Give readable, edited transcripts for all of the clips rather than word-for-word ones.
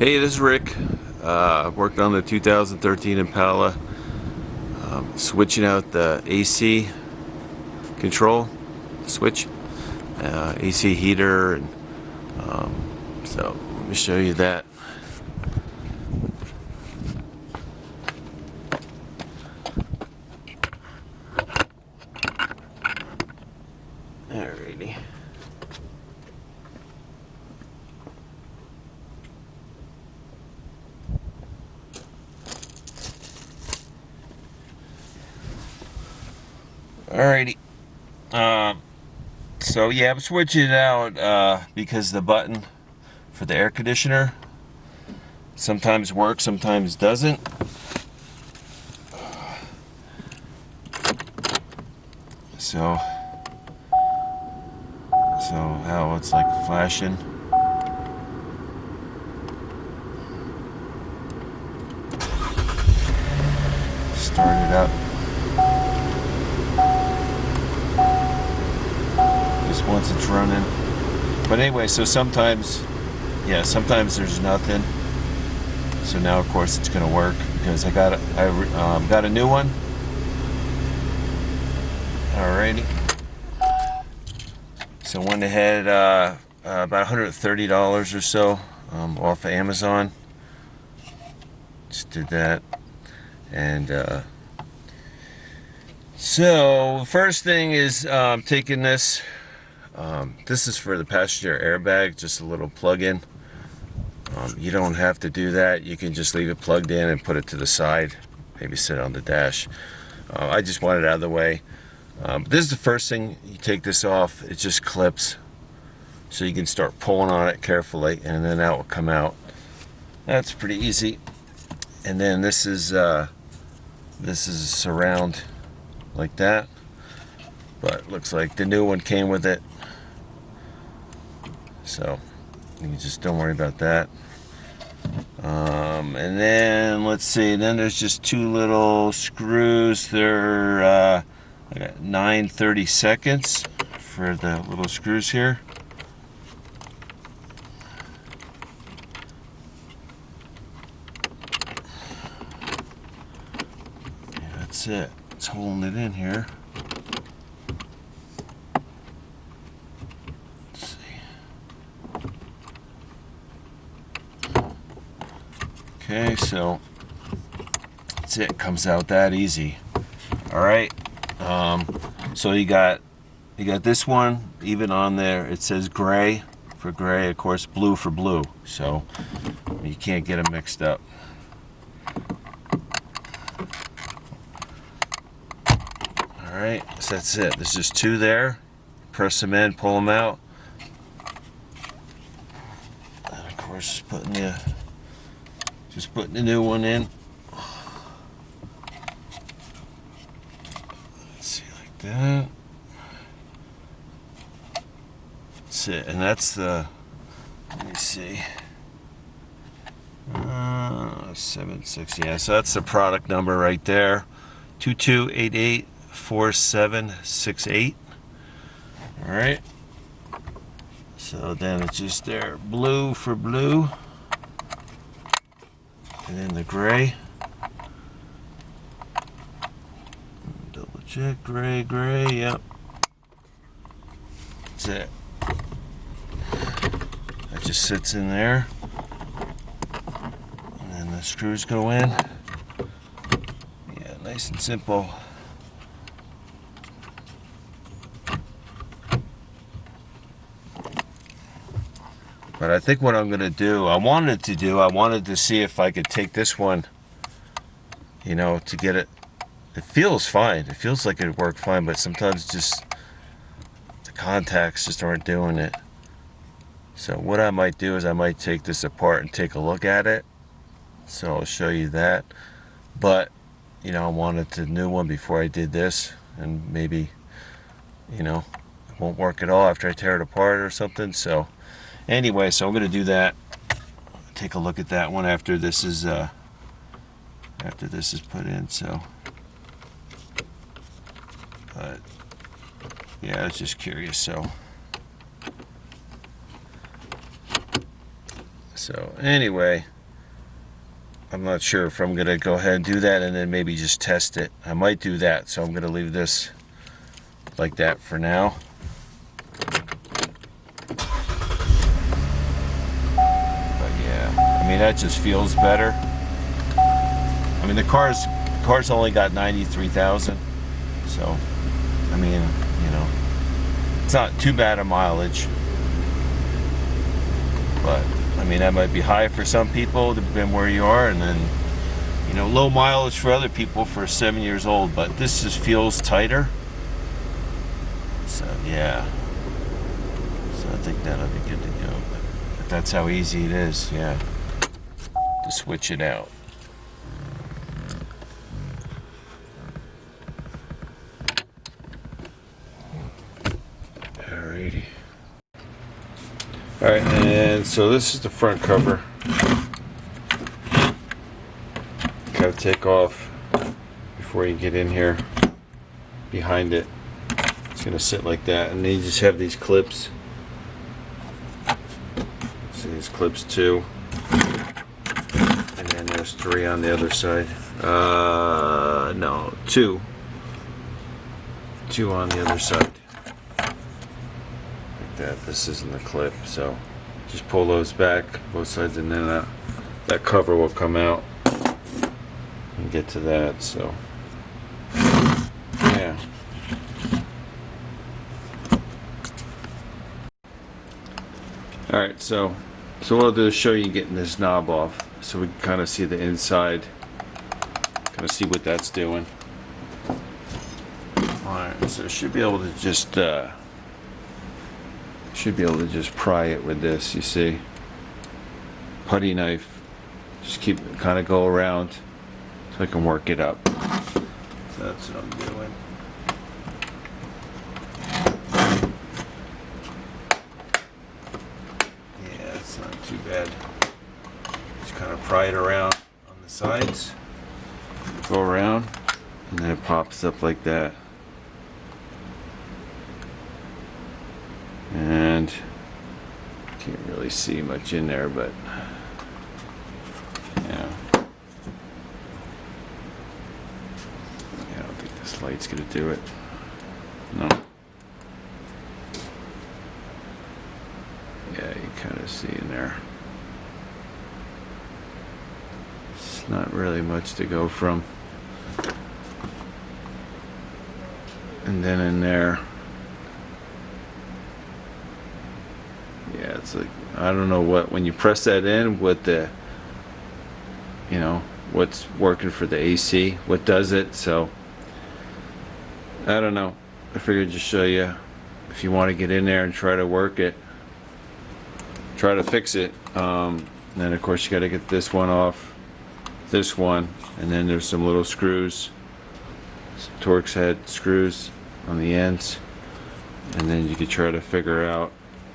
Hey, this is Rick. Worked on the 2013 Impala, switching out the AC control switch, AC heater, and so let me show you that. Alrighty. Alrighty. So yeah, I'm switching it out because the button for the air conditioner sometimes works, sometimes doesn't. So how it's like flashing. Start it up. Just once it's running. But anyway, so sometimes there's nothing. So now of course it's gonna work because I got a new one. Alrighty. So went ahead about $130 or so off of Amazon. Just did that, and so first thing is taking this. This is for the passenger airbag, just a little plug-in. You don't have to do that. You can just leave it plugged in and put it to the side, maybe sit on the dash. I just want it out of the way. This is the first thing. You take this off, it just clips, so you can start pulling on it carefully, and then that will come out. That's pretty easy. And then this is a surround like that, but looks like the new one came with it, so you just don't worry about that. And then let's see, then there's just two little screws. They're I got 9/32 for the little screws here. Yeah, that's it. It's holding it in here. Let's see. Okay, so that's it. Comes out that easy. All right. So you got this one, even on there it says gray for gray, of course blue for blue, so you can't get them mixed up. Alright, so that's it. There's just two there. Press them in, pull them out, and of course just putting the new one in. Let's see, like that. That's it, and that's the, let me see, 76, yeah, so that's the product number right there, 22884768. All right, so then it's just there, blue for blue, and then the gray. Double check, gray, yep. That's it. That just sits in there, and then the screws go in. Yeah, nice and simple. But I think what I'm gonna do, I wanted to see if I could take this one, to get it. It feels fine. It feels like it worked fine, but sometimes just the contacts just aren't doing it. So what I might do is I might take this apart and take a look at it. So I'll show you that. But, I wanted the new one before I did this, and maybe, it won't work at all after I tear it apart or something. So anyway, so I'm going to do that. Take a look at that one after this is put in. So, but yeah, I was just curious. So So anyway, I'm not sure if I'm gonna go ahead and do that and then maybe just test it. I might do that, so I'm gonna leave this like that for now. But yeah, I mean, that just feels better. I mean, the car's only got 93,000, so I mean, you know, it's not too bad a mileage. But I mean, that might be high for some people, depending where you are, and then, you know, low mileage for other people for 7 years old. But this just feels tighter. So yeah, so I think that'll be good to go. But that's how easy it is, yeah, to switch it out. Alrighty. Alright, and so this is the front cover. Gotta take off before you get in here. Behind it, it's gonna sit like that, and then you just have these clips. See these clips too, and then there's 3 on the other side. No, 2 on the other side. That this isn't the clip, so just pull those back both sides, and then that cover will come out and get to that. So yeah, all right, so what I'll do is show you getting this knob off so we can kind of see the inside, kind of see what that's doing. All right, so should be able to just pry it with this, you see. Putty knife. Just keep it, kind of go around so I can work it up. So that's what I'm doing. Yeah, it's not too bad. Just kind of pry it around on the sides. Go around, and then it pops up like that. And can't really see much in there, but yeah. I don't think this light's gonna do it. No. Yeah, you kind of see in there. It's not really much to go from. And then in there, yeah, it's like, I don't know what, when you press that in, what the, you know, what's working for the AC, what does it. So I don't know. I figured just show you if you want to get in there and try to work it, try to fix it. Then of course you got to get this one off, this one, and then there's some little screws, some Torx head screws on the ends, and then you could try to figure out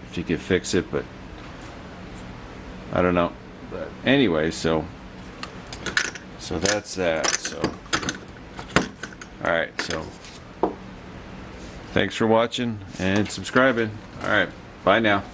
if you could fix it, but I don't know. But anyway, so that's that. So alright, so thanks for watching and subscribing. Alright, bye now.